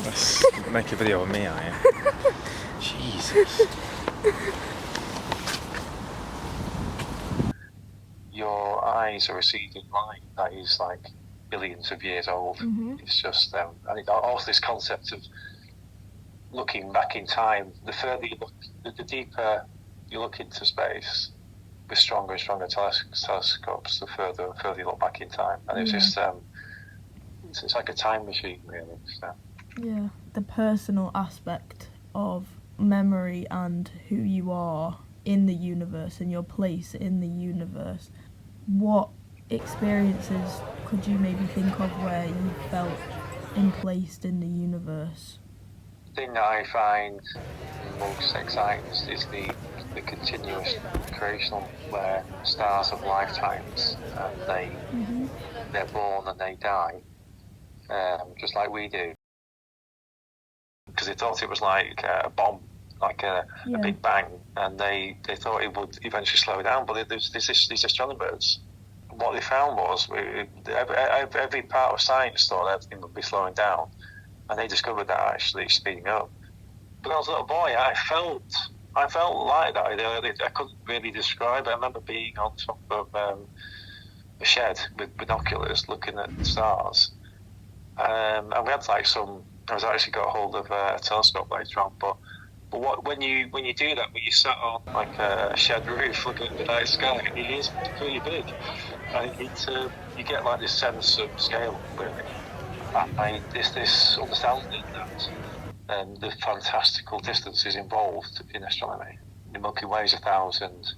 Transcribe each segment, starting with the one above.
Let's make a video of me, are you? Jesus. Your eyes are receding light that is like billions of years old. Mm-hmm. It's just, and it, also this concept of looking back in time. The further you look, the deeper you look into space, with stronger and stronger telescopes, the further and further you look back in time. And it's just, it's like a time machine, really. So. Yeah, the personal aspect of memory and who you are in the universe and your place in the universe. What experiences could you maybe think of where you felt emplaced in the universe? The thing that I find most exciting is the continuous creational where stars of lifetimes and they're born and they die, just like we do. Because they thought it was like a bomb, like a big bang, and they thought it would eventually slow down. But there's these astronomers. What they found was every part of science thought everything would be slowing down, and they discovered that actually it's speeding up. When I was a little boy, I felt like that. I couldn't really describe it. I remember being on top of a shed with binoculars looking at the stars, and we had like some. I was actually got hold of a telescope later on, but when you do that, when you sat on like a shed roof looking at the night sky, it is really big, and you get like this sense of scale, really. This understanding that the fantastical distances involved in astronomy. The Milky Way is 1,000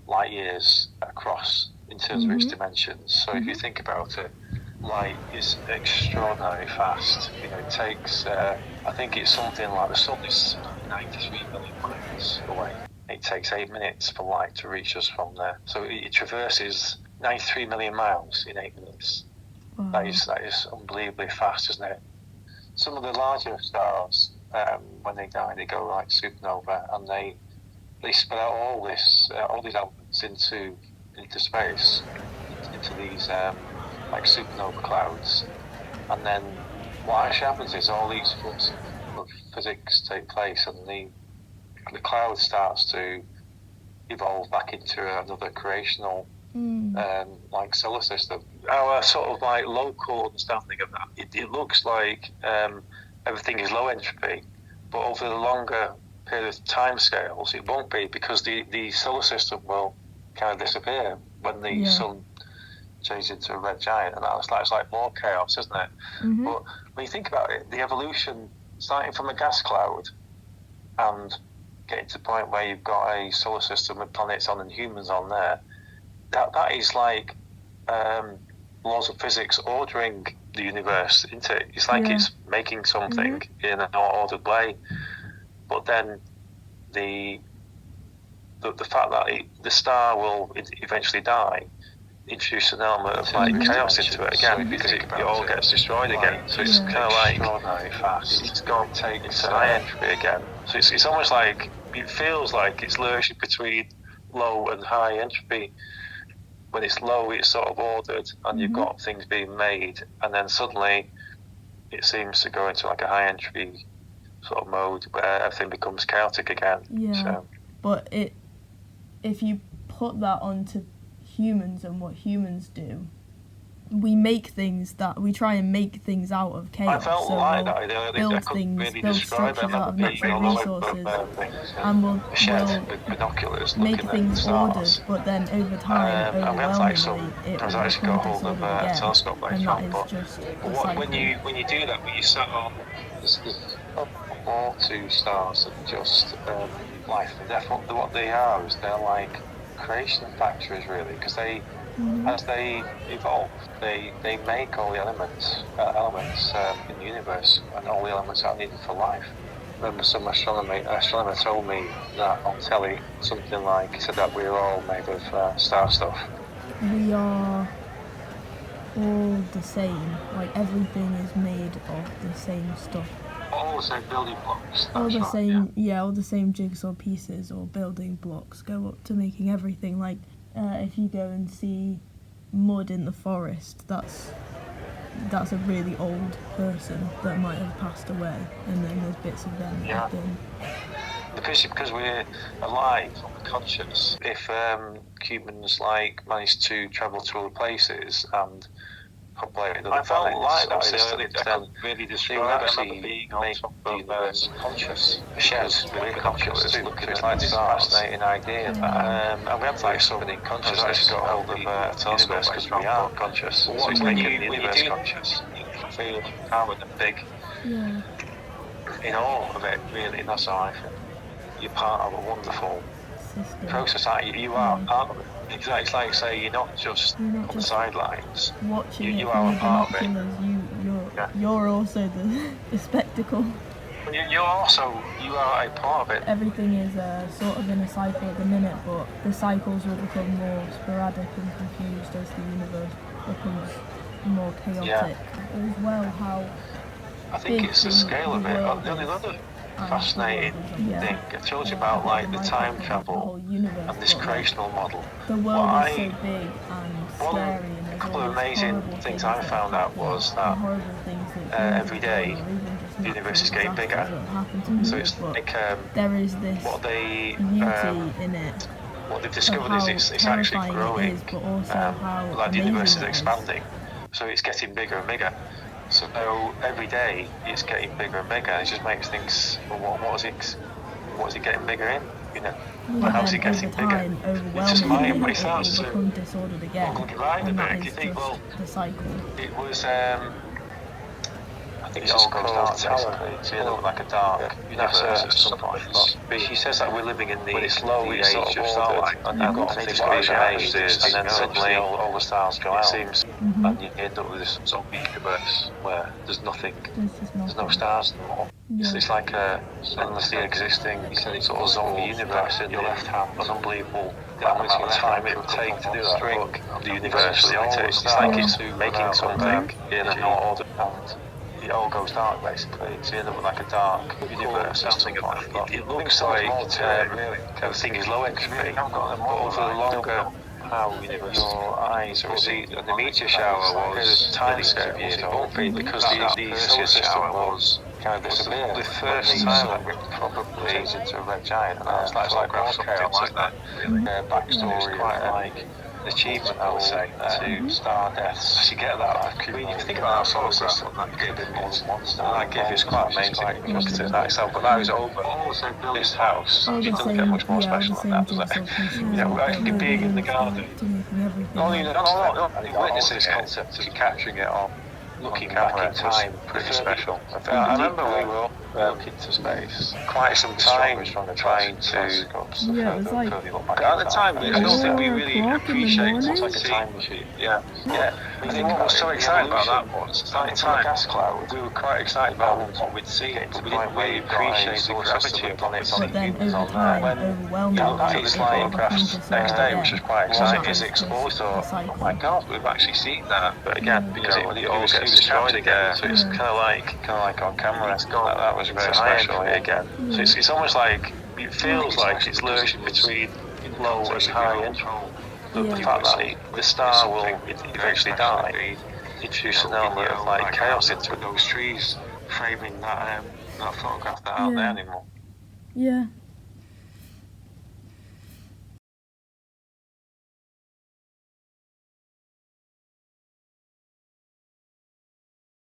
light years across in terms of its dimensions. So if you think about it, light is extraordinarily fast. You know, it takes, I think it's something like the sun is 93 million miles away. It takes 8 minutes for light to reach us from there. So it traverses 93 million miles in 8 minutes. Wow. That is unbelievably fast, isn't it? Some of the larger stars, when they die, they go like supernova, and they spread out all these elements into space, into these like supernova clouds, and then what actually happens is all these forms of physics take place, and the cloud starts to evolve back into another creational like solar system. Our sort of like local understanding of that, it looks like everything is low entropy, but over the longer period of time scales, it won't be, because the solar system will kind of disappear when the sun changes into a red giant, and that's like more chaos, isn't it? But when you think about it, the evolution starting from a gas cloud and getting to the point where you've got a solar system with planets on and humans on there, that is like laws of physics ordering the universe, isn't it? It's like it's making something in an ordered way. But then the fact that the star will eventually die introduce an element of like chaos into it again, because it all gets destroyed again. So it's kind of like it's going to take high entropy again. So it's almost like it feels like it's lurching between low and high entropy. When it's low, it's sort of ordered, and you've got things being made, and then suddenly it seems to go into like a high entropy sort of mode where everything becomes chaotic again. Yeah. So. But if you put that onto humans and what humans do, we try and make things out of chaos. I felt so like we'll that. build things, build structures out of natural resources, and we'll make things ordered, but then over time, overwhelmingly, it will become disordered again, and that is just a cycle. When you do that, when you sat on, there's more to stars than just life and death. What they are is they're like creation factories, really, because as they evolve, they make all the elements in the universe, and all the elements that are needed for life. I remember some astronomer told me that on telly, something like, he said that we're all made of star stuff. We are all the same, like everything is made of the same stuff. All the same building blocks. All the same jigsaw pieces or building blocks go up to making everything. Like if you go and see mud in the forest, that's that's a really old person that might have passed away, and then there's bits of them that have been. Because we're alive and conscious. If humans like manage to travel to other places and populate other planets, like that. Then really describe actually being make the universe conscious. Yes, we're conscious too. It's like this fascinating idea. And we have like so many consciousness got hold of a telescope because we are conscious. So it's making the universe conscious. You feel powered and big. Yeah. In all of it, really. That's how I feel. You're part of a wonderful process. You are part of it. Exactly. It's like say you're not just on the sidelines. Watching you it are through a part of it. You're also the spectacle. You are a part of it. Everything is sort of in a cycle at the minute, but the cycles will become more sporadic and confused as the universe becomes more chaotic. As well, how I think it's the scale of it. The only other fascinating thing I told you about, like the time travel and this creational model. The world is so big and scary, and a couple of amazing things I found out was that every day the universe is getting bigger. So it's like there is this what they beauty in it. What they've discovered is it's actually growing. Like the universe is expanding, so it's getting bigger and bigger. So every day it's getting bigger and bigger. It just makes things. Well, what is it getting bigger in? You know, But how's it getting bigger? It's just mind. It starts starts to become disordered again, and that is just the cycle. It was. I think it all goes dark. Basically, it's like a dark universe at some point. But she says that we're living in the age of starlight, and things get amazes, and then suddenly all the stars go out. It seems, and you end up with this zombie universe where there's nothing. There's no stars anymore. It's like a endlessly existing sort of zombie universe in your left hand. An unbelievable amount of time it would take to do that. But the universe really takes. It's like it's making something in an order, and it all goes dark basically. So you end up with like a dark universe. It looks like everything is low entropy, but over the longer how your eyes are received, and the meteor shower was a tiny set of years old because the solar system was kind of the first time that it probably turns into a red giant, and that's like more chaos like that. Backstory quite like achievement, I would say, to star deaths. As you get that, I mean, if you think about our solar system, that gave it more than one star. That gave us quite amazing. Look at that itself, but that was over. This house, it doesn't get much more special than that, does it? You know, actually being in the garden. No. Witnessing this concept of capturing it on looking back in time, pretty special. I remember we were looking to space quite some time trying to. Yeah, it was like at the time, I don't think we really appreciated it. It's like a time machine. Yeah. I think what was so exciting about that was at the time, gas cloud. We were quite excited about what we'd see, but we didn't really appreciate the gravity of planets on the humans on there. When you looked at this photographs next day, which was quite exciting, physics, but we thought, oh my god, we've actually seen that. But again, because it all gets destroyed again, so it's kind of like on camera. That was very special again. So it's almost like it feels like it's lurching between low and high entropy. The fact that the star will eventually die introduce an element of like chaos into it. Those trees framing that photograph that aren't there anymore. Yeah,